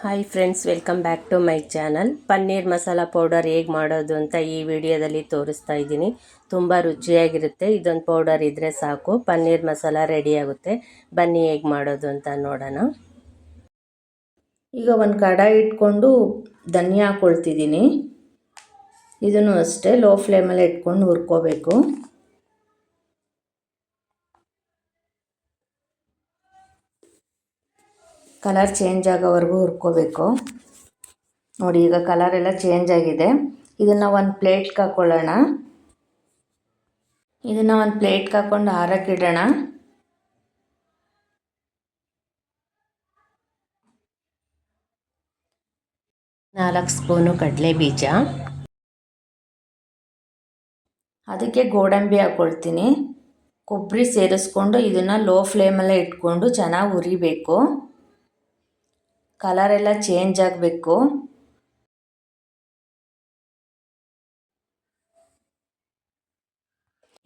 Hi friends, welcome back to my channel. Paneer masala powder ಹೇಗೆ ಮಾಡೋದು ಅಂತ ಈ ವಿಡಿಯೋದಲ್ಲಿ ತೋರಿಸ್ತಾ ಇದ್ದೀನಿ. ತುಂಬ ರುಚಿಯಾಗಿರುತ್ತೆ. ಇದೊಂದು ಪೌಡರ್ ಇದ್ದರೆ ಸಾಕು, ಪನ್ನೀರ್ ಮಸಾಲ ರೆಡಿ ಆಗುತ್ತೆ. ಬನ್ನಿ ಹೇಗೆ ಮಾಡೋದು ಅಂತ ನೋಡೋಣ. ಈಗ ಒಂದು ಕಡಾಯಿ ಇಟ್ಕೊಂಡು ಧನಿಯಾ ಹಾಕ್ಕೊಳ್ತಿದ್ದೀನಿ. ಇದನ್ನು ಅಷ್ಟೇ ಲೋ ಫ್ಲೇಮಲ್ಲಿ ಇಟ್ಕೊಂಡು ಹುರ್ಕೋಬೇಕು. ಕಲರ್ ಚೇಂಜ್ ಆಗೋವರೆಗೂ ಹುರ್ಕೋಬೇಕು. ನೋಡಿ, ಈಗ ಕಲರ್ ಎಲ್ಲ ಚೇಂಜ್ ಆಗಿದೆ. ಇದನ್ನು ಒಂದು ಪ್ಲೇಟ್ಗೆ ಹಾಕ್ಕೊಳ್ಳೋಣ. ಇದನ್ನು ಒಂದು ಪ್ಲೇಟ್ಗೆ ಹಾಕ್ಕೊಂಡು ಆರಕ್ಕಿಡೋಣ. ನಾಲ್ಕು ಸ್ಪೂನು ಕಡಲೆ ಬೀಜ, ಅದಕ್ಕೆ ಗೋಡಂಬಿ ಹಾಕ್ಕೊಳ್ತೀನಿ. ಕೊಬ್ಬರಿ ಸೇರಿಸ್ಕೊಂಡು ಇದನ್ನು ಲೋ ಫ್ಲೇಮಲ್ಲೇ ಇಟ್ಕೊಂಡು ಚೆನ್ನಾಗಿ ಹುರಿಬೇಕು. ಕಲರ್ ಎಲ್ಲ ಚೇಂಜ್ ಆಗಬೇಕು.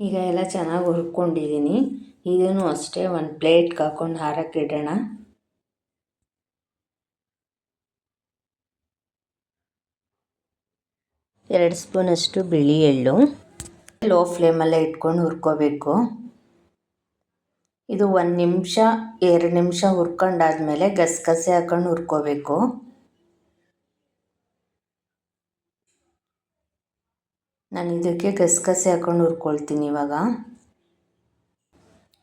ಈಗ ಎಲ್ಲ ಚೆನ್ನಾಗಿ ಹುರ್ಕೊಂಡಿದ್ದೀನಿ. ಇದನ್ನು ಅಷ್ಟೇ ಒಂದು ಪ್ಲೇಟ್ಗೆ ಹಾಕ್ಕೊಂಡು ಹಾರಕ್ಕಿಡೋಣ. ಎರಡು ಸ್ಪೂನಷ್ಟು ಬಿಳಿ ಎಳ್ಳು, ಲೋ ಫ್ಲೇಮಲ್ಲೇ ಇಟ್ಕೊಂಡು ಹುರ್ಕೋಬೇಕು. ಇದು 1 ನಿಮಿಷ 2 ನಿಮಿಷ ಹುರ್ಕೊಂಡಾದ್ಮೇಲೆ ಗಸಗಸೆ ಹಾಕೊಂಡು ಹುರ್ಕೋಬೇಕು. ನಾನು ಇದಕ್ಕೆ ಗಸಗಸೆ ಹಾಕೊಂಡು ಹುರ್ಕೊಳ್ತೀನಿ.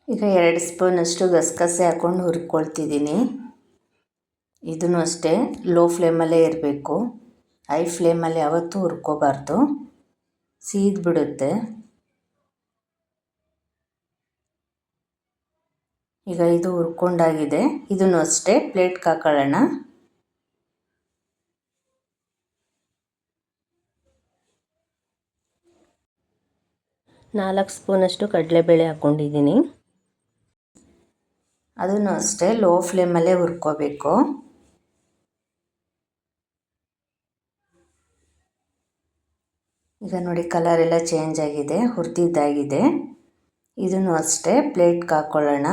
ಈಗ 2 ಸ್ಪೂನಷ್ಟು ಗಸಗಸೆ ಹಾಕೊಂಡು ಹುರ್ಕೊಳ್ತಿದ್ದೀನಿ. ಇದನ್ನು ಅಷ್ಟೇ ಲೋ ಫ್ಲೇಮಲ್ಲೇ ಇರಬೇಕು. ಹೈ ಫ್ಲೇಮಲ್ಲಿ ಯಾವತ್ತೂ ಹುರ್ಕೋಬಾರ್ದು, ಸೀದ್ಬಿಡುತ್ತೆ. ಈಗ ಇದು ಹುರ್ಕೊಂಡಾಗಿದೆ. ಇದನ್ನು ಅಷ್ಟೇ ಪ್ಲೇಟ್ಗೆ ಹಾಕೊಳ್ಳೋಣ. ನಾಲ್ಕು ಸ್ಪೂನಷ್ಟು ಕಡಲೆಬೇಳೆ ಹಾಕ್ಕೊಂಡಿದ್ದೀನಿ. ಅದನ್ನು ಅಷ್ಟೇ ಲೋ ಫ್ಲೇಮಲ್ಲೇ ಹುರ್ಕೋಬೇಕು. ಈಗ ನೋಡಿ, ಕಲರ್ ಎಲ್ಲ ಚೇಂಜ್ ಆಗಿದೆ, ಹುರಿದಿದ್ದಾಗಿದೆ. ಇದನ್ನು ಅಷ್ಟೇ ಪ್ಲೇಟ್ಗೆ ಹಾಕ್ಕೊಳ್ಳೋಣ.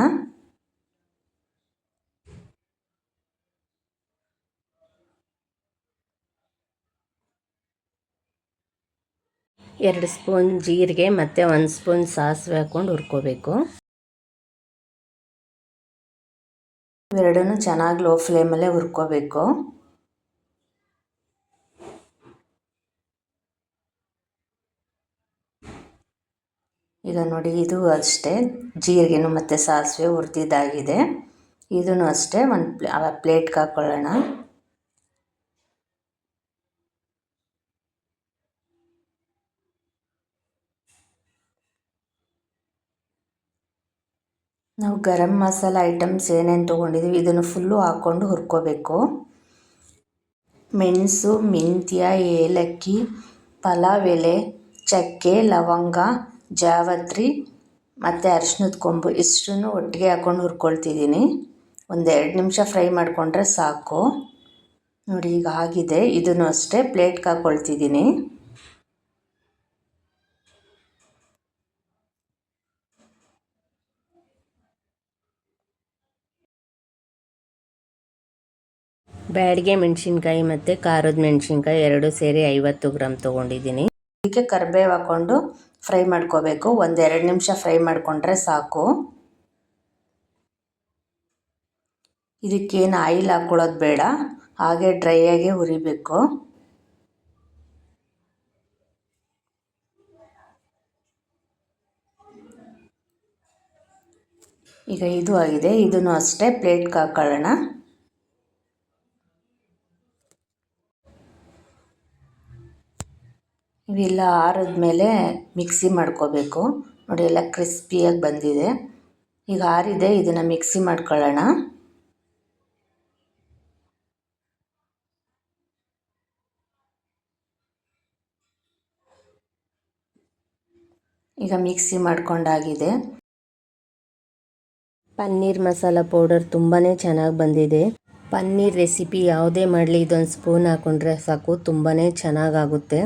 ಎರಡು ಸ್ಪೂನ್ ಜೀರಿಗೆ ಮತ್ತು 1 ಸ್ಪೂನ್ ಸಾಸಿವೆ ಹಾಕ್ಕೊಂಡು ಹುರ್ಕೋಬೇಕು. ಇವೆರಡೂ ಚೆನ್ನಾಗಿ ಲೋ ಫ್ಲೇಮಲ್ಲೇ ಹುರ್ಕೋಬೇಕು. ಈಗ ನೋಡಿ, ಇದು ಅಷ್ಟೇ ಜೀರಿಗೆನೂ ಮತ್ತು ಸಾಸಿವೆ ಹುರಿದಿದ್ದಾಗಿದೆ. ಇದನ್ನು ಅಷ್ಟೇ ಒಂದು ಪ್ಲೇಟ್ಗೆ ಹಾಕ್ಕೊಳ್ಳೋಣ. ನಾವು ಗರಂ ಮಸಾಲ ಐಟಮ್ಸ್ ಏನೇನು ತೊಗೊಂಡಿದ್ದೀವಿ ಇದನ್ನು ಫುಲ್ಲು ಹಾಕ್ಕೊಂಡು ಹುರ್ಕೋಬೇಕು. ಮೆಣಸು, ಮೆಂತ್ಯ, ಏಲಕ್ಕಿ, ಪಲಾವ್ ಎಲೆ, ಚಕ್ಕೆ, ಲವಂಗ, ಜಾವತ್ರಿ ಮತ್ತು ಅರಿಶಿನದ ಕೊಂಬು ಇಷ್ಟನ್ನು ಒಟ್ಟಿಗೆ ಹಾಕ್ಕೊಂಡು ಹುರ್ಕೊಳ್ತಿದ್ದೀನಿ. 1-2 ನಿಮಿಷ ಫ್ರೈ ಮಾಡಿಕೊಂಡ್ರೆ ಸಾಕು. ನೋಡಿ, ಈಗ ಆಗಿದೆ. ಇದನ್ನು ಅಷ್ಟೇ ಪ್ಲೇಟ್ಗೆ ಹಾಕ್ಕೊಳ್ತಿದ್ದೀನಿ. ಬ್ಯಾಡಗೆ ಮೆಣಸಿನ್ಕಾಯಿ ಮತ್ತು ಖಾರದ ಮೆಣಸಿನ್ಕಾಯಿ 2 ಸೇರಿ 50 ಗ್ರಾಮ್ ತೊಗೊಂಡಿದ್ದೀನಿ. ಇದಕ್ಕೆ ಕರಿಬೇವು ಹಾಕ್ಕೊಂಡು ಫ್ರೈ ಮಾಡ್ಕೋಬೇಕು. 1-2 ನಿಮಿಷ ಫ್ರೈ ಮಾಡಿಕೊಂಡ್ರೆ ಸಾಕು. ಇದಕ್ಕೇನು ಆಯಿಲ್ ಹಾಕ್ಕೊಳ್ಳೋದು ಬೇಡ, ಹಾಗೆ ಡ್ರೈಯಾಗಿ ಹುರಿಬೇಕು. ಈಗ ಇದು ಆಗಿದೆ. ಇದನ್ನು ಅಷ್ಟೇ ಪ್ಲೇಟ್ಗೆ ಹಾಕ್ಕೊಳ್ಳೋಣ. ಇವೆಲ್ಲ ಆರಿದ್ಮೇಲೆ ಮಿಕ್ಸಿ ಮಾಡ್ಕೋಬೇಕು. ನೋಡಿ, ಎಲ್ಲ ಕ್ರಿಸ್ಪಿಯಾಗಿ ಬಂದಿದೆ. ಈಗ ಆರಿದೆ, ಇದನ್ನು ಮಿಕ್ಸಿ ಮಾಡ್ಕೊಳ್ಳೋಣ. ಈಗ ಮಿಕ್ಸಿ ಮಾಡ್ಕೊಂಡಾಗಿದೆ. ಪನ್ನೀರ್ ಮಸಾಲ ಪೌಡರ್ ತುಂಬಾ ಚೆನ್ನಾಗಿ ಬಂದಿದೆ. ಪನ್ನೀರ್ ರೆಸಿಪಿ ಯಾವುದೇ ಮಾಡಲಿ ಇದೊಂದು ಸ್ಪೂನ್ ಹಾಕ್ಕೊಂಡ್ರೆ ಸಾಕು, ತುಂಬಾ ಚೆನ್ನಾಗಾಗುತ್ತೆ.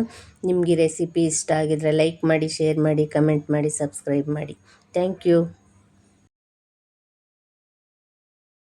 ನಿಮಗೆ ರೆಸಿಪಿ ಇಷ್ಟ ಆಗಿದ್ರೆ ಲೈಕ್ ಮಾಡಿ, ಶೇರ್ ಮಾಡಿ, ಕಮೆಂಟ್ ಮಾಡಿ, ಸಬ್ಸ್ಕ್ರೈಬ್ ಮಾಡಿ. Thank you.